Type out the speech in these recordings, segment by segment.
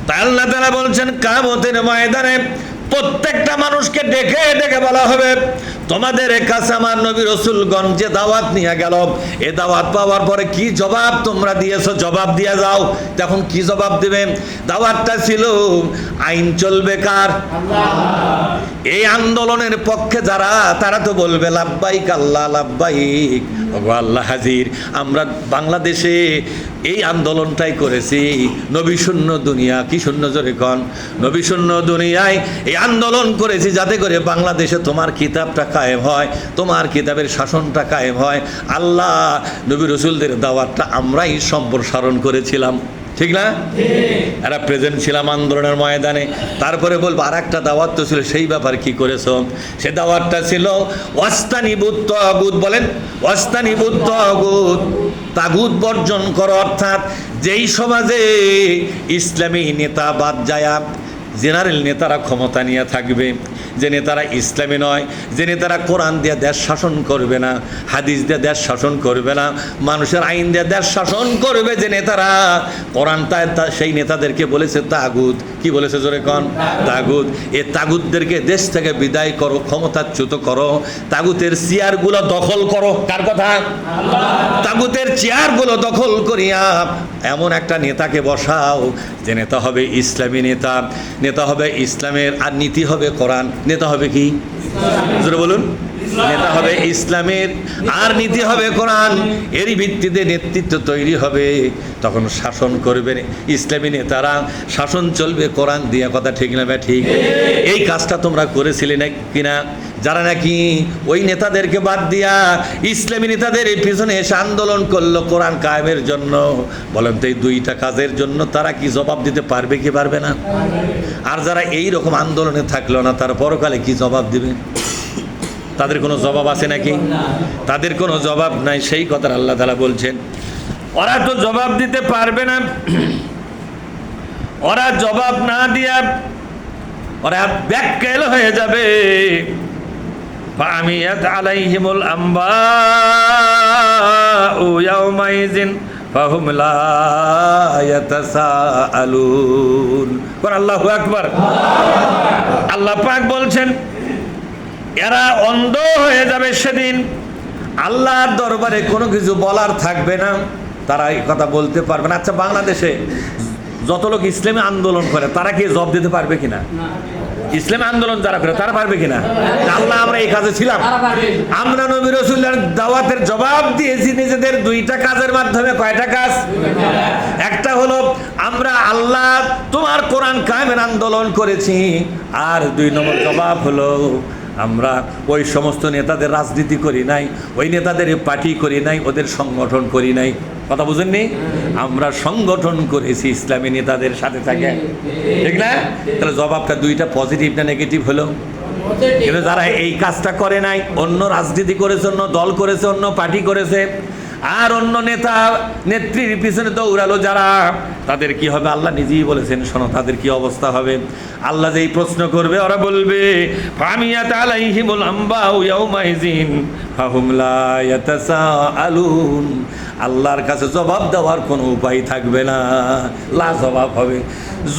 তাই আল্লাহ তাআলা বলছেন কিয়ামতের ময়দানে প্রত্যেকটা মানুষকে ডেকে ডেকে বলা হবে, তোমাদের কাছে আমার নবী রাসূলগণ যে দাওয়াত নিয়ে গেল, এ দাওয়াত পাওয়ার পরে কি জবাব তোমরা দিয়েছো, জবাব দিয়ে যাও। তখন কি জবাব দিবে? দাওয়াতটা ছিল আইন চলবে কার? আল্লাহ। এই আন্দোলনের পক্ষে যারা, তারা তো বলবে লাব্বাইক আল্লাহ লাব্বাইক, ওগো আল্লাহ হাজির, আমরা বাংলাদেশে এই আন্দোলনটাই করেছি নবী শূন্য দুনিয়া, কি শূন্য জোরে কন, নবী শূন্য দুনিয়ায় এই আন্দোলন করেছি যাতে করে বাংলাদেশে তোমার কিতাবটা কায়েম হয়, তোমার কিতাবের শাসনটা কায়েম হয়। আল্লাহ নবী রাসূলদের দাওয়াতটা আমরাই সম্প্রসারণ করেছিলাম, ঠিক না? এরা প্রেজেন্ট ছিলাম আন্দোলনের ময়দানে। তারপরে বলবো আর একটা দাওয়াত তো ছিল, সেই ব্যাপার কি করেছো? সে দাওয়াতটা ছিল ওয়াস্তানিবুত তাগুত, বলেন ওয়াস্তানিবুত তাগুত, তাগুত বর্জন করো। অর্থাৎ যেই সমাজে ইসলামী নেতা বাদ যায়া জেনারেল নেতারা ক্ষমতা নিয়ে থাকবে, যে নেতারা ইসলামী নয়, যে নেতারা কোরআন দিয়ে দেশ শাসন করবে না, হাদিস দিয়ে দেশ শাসন করবে না, মানুষের আইন দিয়ে দেশ শাসন করবে, যে নেতারা কোরআন, সেই নেতাদেরকে বলেছে তাগুত। কি বলেছে জোরে কন? তাগুত। এই তাগুতদেরকে দেশ থেকে বিদায় করো, ক্ষমতাচ্যুত করো, তাগুতের চেয়ারগুলো দখল করো। কার কথা? তাগুতের চেয়ারগুলো দখল করিয়া এমন একটা নেতাকে বসাও যে নেতা হবে ইসলামী নেতা, নেতা হবে ইসলামের, আর নীতি হবে কোরআন। নেতা হবে কি জোরে বলুন? নেতা হবে ইসলামের আর নীতি হবে কোরআন। এরই ভিত্তিতে নেতৃত্ব তৈরি হবে, তখন শাসন করবে ইসলামী নেতারা, শাসন চলবে কোরআন দিয়া। কথা ঠিক না? ঠিক। এই কাজটা তোমরা করেছিলে না কিনা? যারা নাকি ওই নেতাদেরকে বাদ দিয়া ইসলামী নেতাদের এই পিছনে এসে আন্দোলন করলো কোরআন কায়েমের জন্য, বলেন তো এই দুইটা কাজের জন্য তারা কি জবাব দিতে পারবে কি পারবে না? আর যারা এই রকম আন্দোলনে থাকলো না, তার পরকালে কি জবাব দিবে? তাদের কোনো জবাব আছে নাকি? তাদের কোনো জবাব নাই। সেই কথা আল্লাহ তাআলা বলছেন, ওরা তো জবাব দিতে পারবে না। ওরা জবাব না দিয়া ওরা ব্যাককেল হয়ে যাবে। ফামিয়াত আলাইহিমুল আমবাউ ইয়াউমাইযিন ফাহুম লা ইয়াতাসাআলুন। আল্লাহু আকবার। আল্লাহ পাক বলছেন এরা অন্ধ হয়ে যাবে সেদিন, আল্লাহর দরবারে কোনো কিছু বলার থাকবে না, তারা এই কথা বলতে পারবে না। আচ্ছা, বাংলাদেশে যত লোক ইসলামী আন্দোলন করে তারা কি জবাব দিতে পারবে কিনা? ইসলামী আন্দোলন যারা করে তারা পারবে কিনা? আল্লাহ আমরা এই কাজে ছিলাম, আমরা নবী রাসূলের দাওয়াতের জবাব দিয়েছি নিজেদের দুইটা কাজের মাধ্যমে। কয়টা কাজ? একটা হলো আমরা আল্লাহ তোমার কোরআন কায়েমের আন্দোলন করেছি, আর দুই নম্বর জবাব হলো আমরা ওই সমস্ত নেতাদের রাজনীতি করি নাই, ওই নেতাদের পার্টি করি নাই, ওদের সংগঠন করি নাই। কথা বুঝেননি? আমরা সংগঠন করেছি ইসলামী নেতাদের সাথে থাকে, ঠিক না? তাহলে জবাবটা দুইটা পজিটিভ না নেগেটিভ হলো? কিন্তু যারা এই কাজটা করে নাই, অন্য রাজনীতি করেছে, অন্য দল করেছে, অন্য পার্টি করেছে, আর অন্য নেতা নেত্রীর পিছনে দৌড়ালো যারা, তাদের কি হবে? আল্লাহ নিজেই বলেছেন, শোনো তাদের কি অবস্থা হবে। আল্লাহ যেই প্রশ্ন করবে ওরা বলবে ফামিয়াত আলাইহিমুল আমবাউ ইয়াউমাইযিন ফাহুম লা ইয়াতাসাআলুন। আল্লাহর কাছে জবাব দেওয়ার কোনো উপায় থাকবে না, লা জবাব হবে।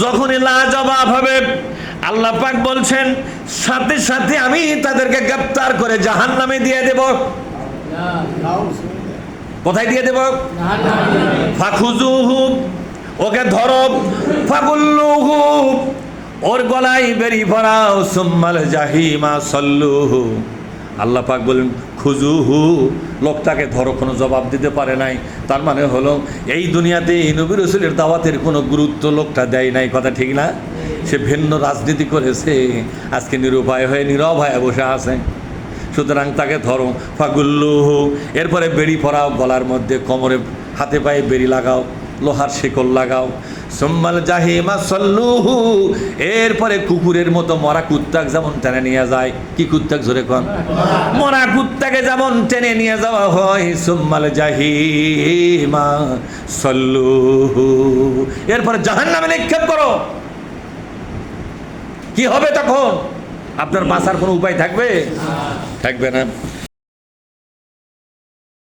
যখনই লা জবাব হবে, আল্লাহ পাক বলছেন সাথে সাথে আমি তাদেরকে গ্রেফতার করে জাহান্নামে দিয়ে দেব। কোথায় দিয়ে দেব? ফাখুজুহু, ওকে ধরো, ফাগুল্লুহু, ওর গলায় বেরি ভরাও, সুম্মাল জাহিমা সল্লুহু। আল্লাহ পাক বলেন খুজুহু, লোকটাকে ধরো, কোনো জবাব দিতে পারে নাই। তার মানে হলো এই দুনিয়াতে নবী রাসূলের দাওয়াতের কোনো গুরুত্ব লোকটা দেয় নাই। কথা ঠিক না? সে ভিন্ন রাজনীতি করেছে, আজকে নিরুপায় হয়ে নীরব হয়ে বসে আছে। সুতরাং তাকে ধরো, ফাগুল্লুহু, এরপরে বেড়ি পরাও, গলার মধ্যে, কোমরে, হাতে পায়ে বেড়ি লাগাও, লোহার শিকল লাগাও। সুম্মাল জাহিমা সল্লুহু, এরপরে কুকুরের মতো মরা কুত্তাক যেমন টেনে নিয়ে যায়, কি কুত্তাক জোরে কন? মরা কুত্তাকে যেমন টেনে নিয়ে যাওয়া হয়, সুম্মাল জাহিমা সল্লুহু, এরপরে জাহান্নামে নিক্ষেপ করো। কি হবে তখন? আপনার বাঁচার কোনো উপায় থাকবে? থাকবে না।